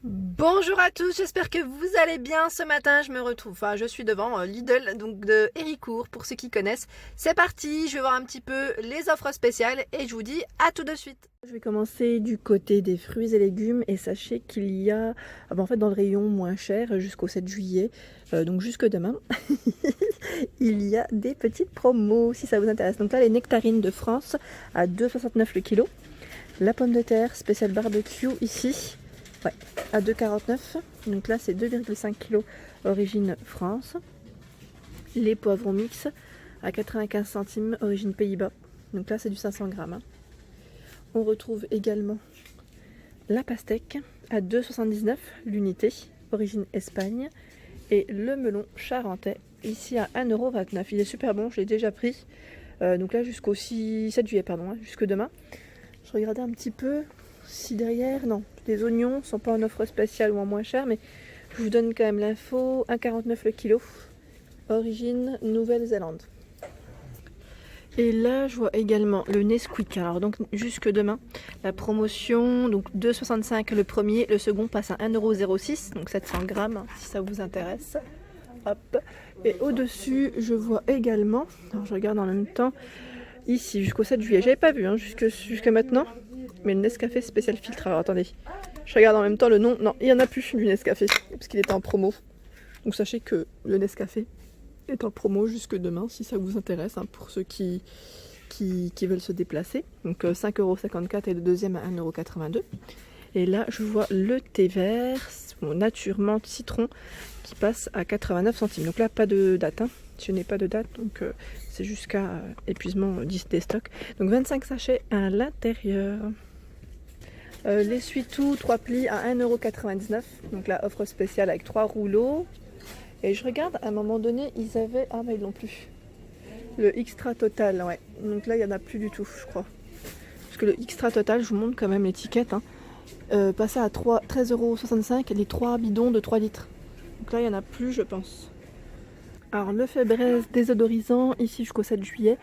Bonjour à tous, j'espère que vous allez bien. Ce matin, je suis devant Lidl, donc de Héricourt, pour ceux qui connaissent. C'est parti, je vais voir un petit peu les offres spéciales et je vous dis à tout de suite. Je vais commencer du côté des fruits et légumes et sachez qu'il y a, en fait, dans le rayon moins cher jusqu'au 7 juillet, donc jusque demain, il y a des petites promos si ça vous intéresse. Donc là, les nectarines de France à 2,69 le kilo. La pomme de terre spéciale barbecue ici. Ouais, à 2,49. Donc là, c'est 2,5 kg origine France. Les poivrons mix à 95 centimes, origine Pays-Bas. Donc là, c'est du 500 grammes. On retrouve également la pastèque à 2,79 l'unité, origine Espagne. Et le melon charentais, ici à 1,29 €. Il est super bon, je l'ai déjà pris. Donc là, jusqu'au 7 juillet, jusque demain. Je regardais un petit peu si derrière, non, les oignons sont pas en offre spéciale ou en moins cher, mais je vous donne quand même l'info, 1,49 le kilo, origine Nouvelle-Zélande. Et là, je vois également le Nesquik. Alors donc jusque demain, la promotion, donc 2,65 le premier, le second passe à 1,06 €, donc 700 grammes si ça vous intéresse. Hop. Et au-dessus, je vois également, alors je regarde en même temps, ici jusqu'au 7 juillet, j'avais pas vu jusqu'à maintenant, mais le Nescafé spécial filtre. Alors attendez, je regarde en même temps le nom. Non, il n'y en a plus du Nescafé parce qu'il était en promo. Donc sachez que le Nescafé est en promo jusque demain si ça vous intéresse, pour ceux qui veulent se déplacer. Donc 5,54 € et le deuxième à 1,82 €. Et là, je vois le thé vert, nature menthe citron, qui passe à 89 centimes. Donc là, pas de date. Je n'ai pas de date, donc c'est jusqu'à épuisement des stocks. Donc 25 sachets à l'intérieur. L'essuie-tout 3 plis à 1,99 €. Donc la offre spéciale avec 3 rouleaux. Et je regarde, à un moment donné, ils avaient... Ah, mais ils l'ont plus. Le extra total, ouais. Donc là, il n'y en a plus du tout, je crois. Parce que le extra total, je vous montre quand même l'étiquette. Passait à 13,65 € les 3 bidons de 3 litres. Donc là, il n'y en a plus, je pense. Alors, le Febreze désodorisant, ici jusqu'au 7 juillet.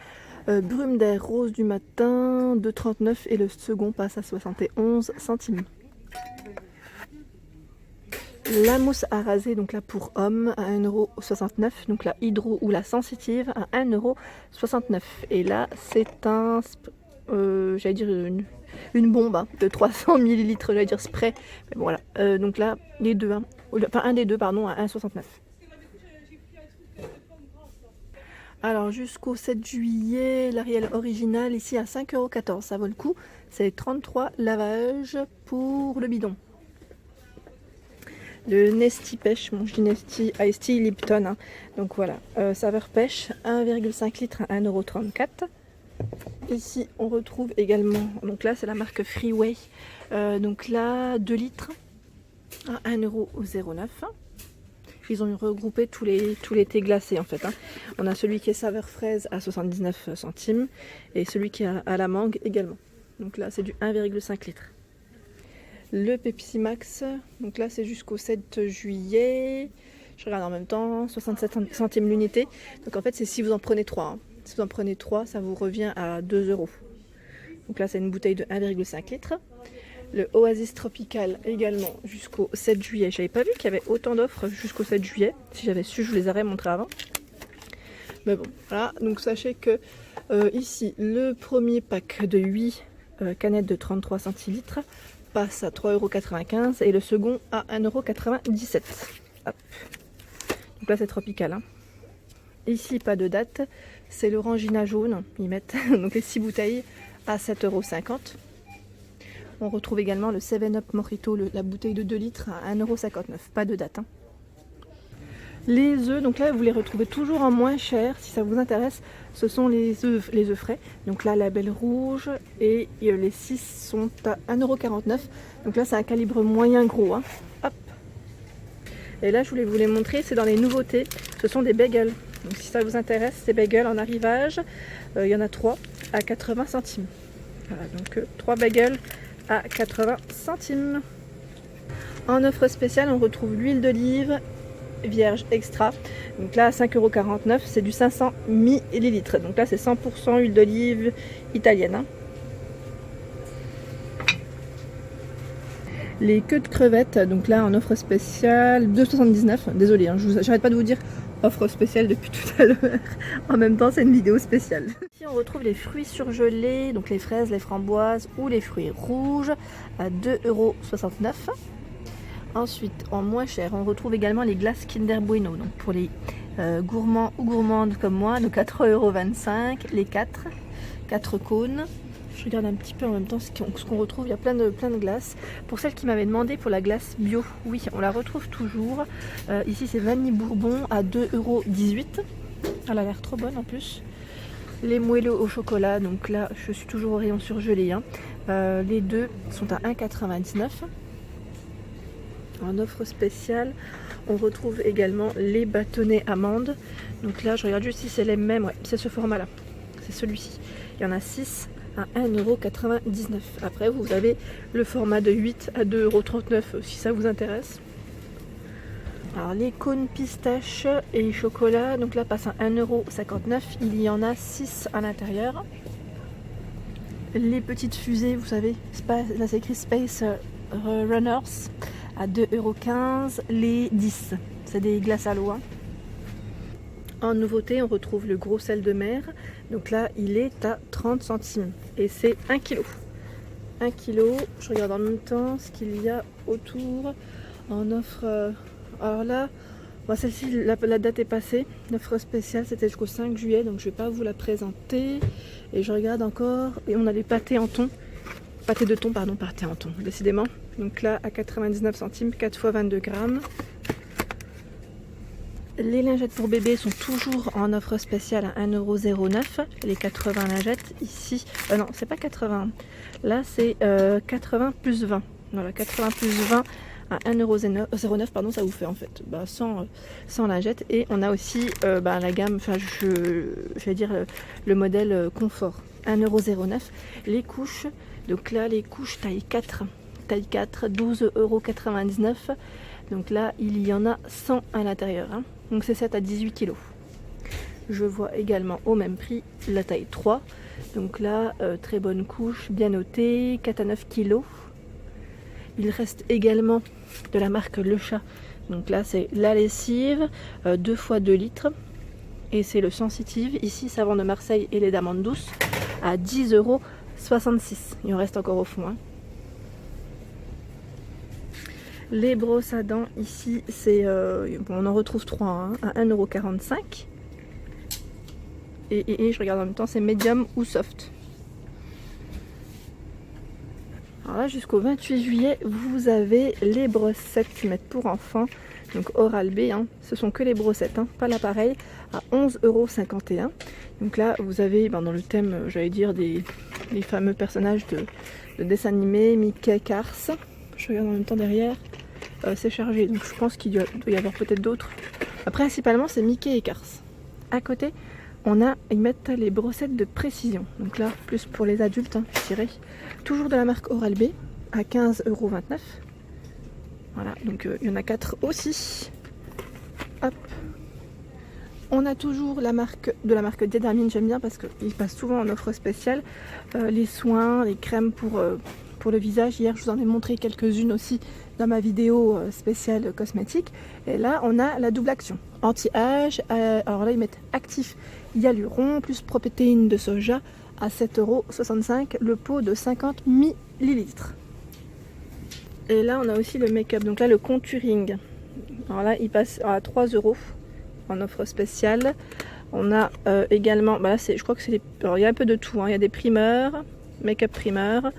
Brume d'air rose du matin, 2,39 € et le second passe à 71 centimes. La mousse à raser, donc là pour hommes, à 1,69 €. Donc la hydro ou la sensitive à 1,69 €. Et là, c'est un... j'allais dire une bombe de 300 ml, j'allais dire spray. Mais bon, voilà. Donc là, les deux, enfin un des deux, pardon, à 1,69 €. Alors jusqu'au 7 juillet, l'Ariel original ici à 5,14 €, ça vaut le coup. C'est 33 lavages pour le bidon. Le Nestea pêche, je dis Nestea Ice Tea Lipton. Donc voilà, saveur pêche, 1,5 litres à 1,34 €. Ici on retrouve également, donc là c'est la marque Freeway. Donc là 2 litres à 1,09 €. Ils ont regroupé tous les thés glacés en fait. On a celui qui est saveur fraise à 79 centimes et celui qui est à la mangue également. Donc là c'est du 1,5 litres. Le Pepsi Max, donc là c'est jusqu'au 7 juillet. Je regarde en même temps, 67 centimes l'unité. Donc en fait c'est si vous en prenez 3. Si vous en prenez 3, ça vous revient à 2 €. Donc là c'est une bouteille de 1,5 litres. Le Oasis Tropical également jusqu'au 7 juillet. J'avais pas vu qu'il y avait autant d'offres jusqu'au 7 juillet. Si j'avais su, je vous les aurais montrées avant. Mais bon, voilà. Donc sachez que ici, le premier pack de 8 canettes de 33 centilitres passe à 3,95 € et le second à 1,97 €. Hop. Donc là, c'est tropical. Ici, pas de date. C'est l'Orangina jaune. Ils mettent donc les 6 bouteilles à 7,50 €. On retrouve également le 7-Up Mojito, la bouteille de 2 litres à 1,59 €. Pas de date. Les œufs, donc là vous les retrouvez toujours en moins cher si ça vous intéresse. Ce sont les œufs frais. Donc là label rouge et les 6 sont à 1,49 €. Donc là c'est un calibre moyen gros. Hop. Et là je voulais vous les montrer, c'est dans les nouveautés. Ce sont des bagels. Donc si ça vous intéresse, ces bagels en arrivage, il y en a 3 à 80 centimes. Voilà, donc 3 bagels à 80 centimes. En offre spéciale, on retrouve l'huile d'olive vierge extra. Donc là, à 5,49 €, c'est du 500 ml. Donc là, c'est 100% huile d'olive italienne. les queues de crevettes, donc là en offre spéciale 2,79. Désolée, hein, j'arrête pas de vous dire offre spéciale depuis tout à l'heure. En même temps, c'est une vidéo spéciale. Ici, on retrouve les fruits surgelés, donc les fraises, les framboises ou les fruits rouges à 2,69 €. Ensuite, en moins cher, on retrouve également les glaces Kinder Bueno, donc pour les gourmands ou gourmandes comme moi, donc à 3,25 €, les 4 cônes. Je regarde un petit peu en même temps ce qu'on retrouve, il y a plein de glaces. Pour celle qui m'avait demandé pour la glace bio, oui, on la retrouve toujours. Ici, c'est vanille bourbon à 2,18 €. Elle a l'air trop bonne en plus. Les moelleux au chocolat, donc là, je suis toujours au rayon surgelé. Hein. Les deux sont à 1,99 €. En offre spéciale, on retrouve également les bâtonnets amandes. Donc là, je regarde juste si c'est les mêmes. Ouais, c'est ce format-là. C'est celui-ci. Il y en a 6 à 1,99 €. Après, vous avez le format de 8 à 2,39 € si ça vous intéresse. Alors, les cônes pistache et chocolat, donc là, passent à 1,59 €. Il y en a 6 à l'intérieur. Les petites fusées, vous savez, là c'est écrit Space Runners à 2,15 €. Les 10, c'est des glaces à l'eau. Hein. En nouveauté, on retrouve le gros sel de mer. Donc là, il est à 30 centimes et c'est 1 kg. 1 kg. Je regarde en même temps ce qu'il y a autour en offre. Alors là, bon, celle-ci, la date est passée. L'offre spéciale, c'était jusqu'au 5 juillet, donc je ne vais pas vous la présenter. Et je regarde encore. Et on a les pâtés en thon. Pâté de thon, pardon, pâté en thon, décidément. Donc là, à 99 centimes, 4 x 22 grammes. Les lingettes pour bébé sont toujours en offre spéciale à 1,09 €. Les 80 lingettes ici, non, c'est pas 80. Là, c'est 80 plus 20. Voilà, 80 plus 20 à 1,09 €, pardon, ça vous fait en fait 100 lingettes. Et on a aussi la gamme, enfin, je vais dire le modèle confort, 1,09 €. Les couches, donc là, les couches taille 4, 12,99 €. Donc là, il y en a 100 à l'intérieur. Hein. Donc c'est 7 à 18 kg. Je vois également au même prix la taille 3. Donc là, très bonne couche, bien notée, 4 à 9 kg. Il reste également de la marque Le Chat. Donc là, c'est la lessive, 2 x 2 litres. Et c'est le sensitive. Ici, savon de Marseille et lait d'amande douce à 10,66 €. Il en reste encore au fond. Hein. Les brosses à dents, ici, c'est on en retrouve 3 hein, à 1,45 €. Et je regarde en même temps, c'est médium ou soft. Alors là, jusqu'au 28 juillet, vous avez les brossettes qui mettent pour enfants. Donc Oral-B, hein, ce sont que les brossettes, hein, pas l'appareil, à 11,51 €. Donc là, vous avez dans le thème, j'allais dire, des fameux personnages de dessins animés, Mickey, Cars. Je regarde en même temps derrière. C'est chargé, donc je pense qu'il doit y avoir peut-être d'autres. Principalement, c'est Mickey et Cars. À côté, ils mettent les brossettes de précision. Donc là, plus pour les adultes, hein, je dirais. Toujours de la marque Oral-B, à 15,29 €. Voilà, donc il y en a 4 aussi. Hop. On a toujours de la marque Diadamine, j'aime bien parce qu'ils passent souvent en offre spéciale. Les soins, les crèmes pour le visage. Hier, je vous en ai montré quelques-unes aussi dans ma vidéo spéciale cosmétique. Et là, on a la double action. Anti-âge, alors là, ils mettent actif hyaluron plus protéines de soja à 7,65 € le pot de 50 ml. Et là, on a aussi le make-up. Donc là, le contouring. Alors là, il passe à 3 € en offre spéciale. On a également, là, je crois que c'est alors, il y a un peu de tout. Hein. Il y a des primeurs, make-up primeur.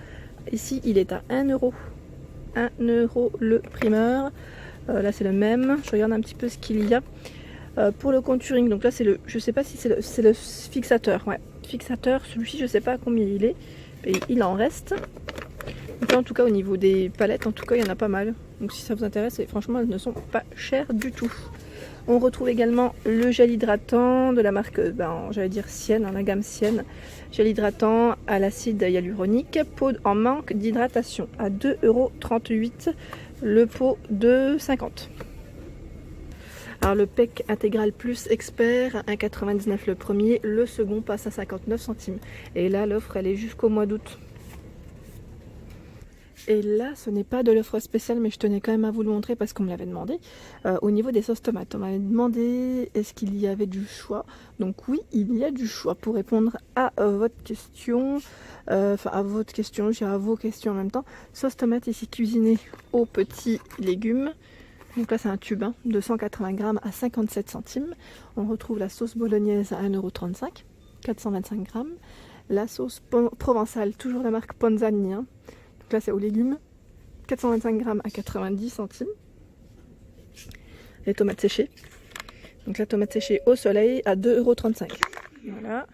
Ici, il est à 1 €. 1 € le primeur. Là, c'est le même. Je regarde un petit peu ce qu'il y a. Pour le contouring, donc là, je sais pas si c'est le fixateur. Ouais, fixateur. Celui-ci, je sais pas à combien il est. Et il en reste. Donc là, en tout cas, au niveau des palettes, en tout cas, il y en a pas mal. Donc si ça vous intéresse, et franchement, elles ne sont pas chères du tout. On retrouve également le gel hydratant de la marque, j'allais dire Sienne, la gamme Sienne. Gel hydratant à l'acide hyaluronique, pot en manque d'hydratation à 2,38 € le pot de 50. Alors le PEC intégral plus expert à 1,99 € le premier, le second passe à 59 centimes. Et là l'offre elle est jusqu'au mois d'août. Et là, ce n'est pas de l'offre spéciale, mais je tenais quand même à vous le montrer parce qu'on me l'avait demandé. Au niveau des sauces tomates, on m'avait demandé est-ce qu'il y avait du choix. Donc oui, il y a du choix pour répondre à votre question. Enfin, à votre question, j'ai à vos questions en même temps. Sauce tomate ici cuisinée aux petits légumes. Donc là, c'est un tube de 180 grammes à 57 centimes. On retrouve la sauce bolognaise à 1,35 €, 425 grammes. La sauce provençale, toujours la marque Ponzani. Donc là, c'est aux légumes, 425 grammes à 90 centimes. Les tomates séchées. Donc la tomate séchée au soleil à 2,35 €. Voilà.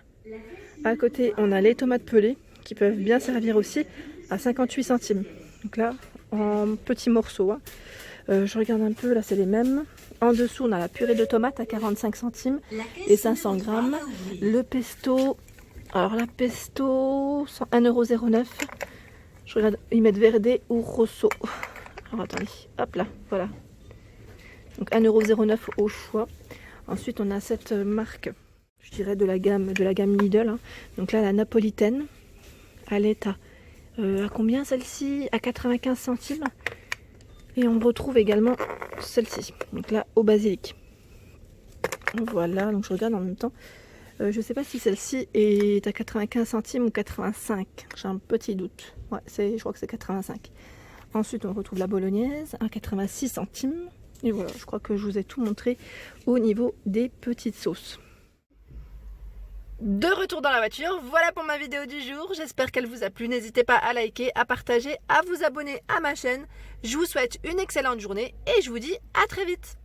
À côté, on a les tomates pelées qui peuvent bien servir aussi à 58 centimes. Donc là, en petits morceaux. Je regarde un peu, là c'est les mêmes. En dessous, on a la purée de tomates à 45 centimes et 500 grammes. Le pesto, alors la pesto, 1,09 €. Je regarde, ils mettent Verde ou Rosso. Alors attendez, hop là, voilà. Donc 1,09 € au choix. Ensuite, on a cette marque, je dirais de la gamme Lidl. Donc là, la napolitaine, elle est à combien celle-ci? À 95 centimes. Et on retrouve également celle-ci, donc là au basilic. Voilà, donc je regarde en même temps. Je ne sais pas si celle-ci est à 95 centimes ou 85. J'ai un petit doute. Ouais, je crois que c'est 85. Ensuite, on retrouve la bolognaise à 86 centimes. Et voilà, je crois que je vous ai tout montré au niveau des petites sauces. De retour dans la voiture, voilà pour ma vidéo du jour, j'espère qu'elle vous a plu, n'hésitez pas à liker, à partager, à vous abonner à ma chaîne. Je vous souhaite une excellente journée et je vous dis à très vite.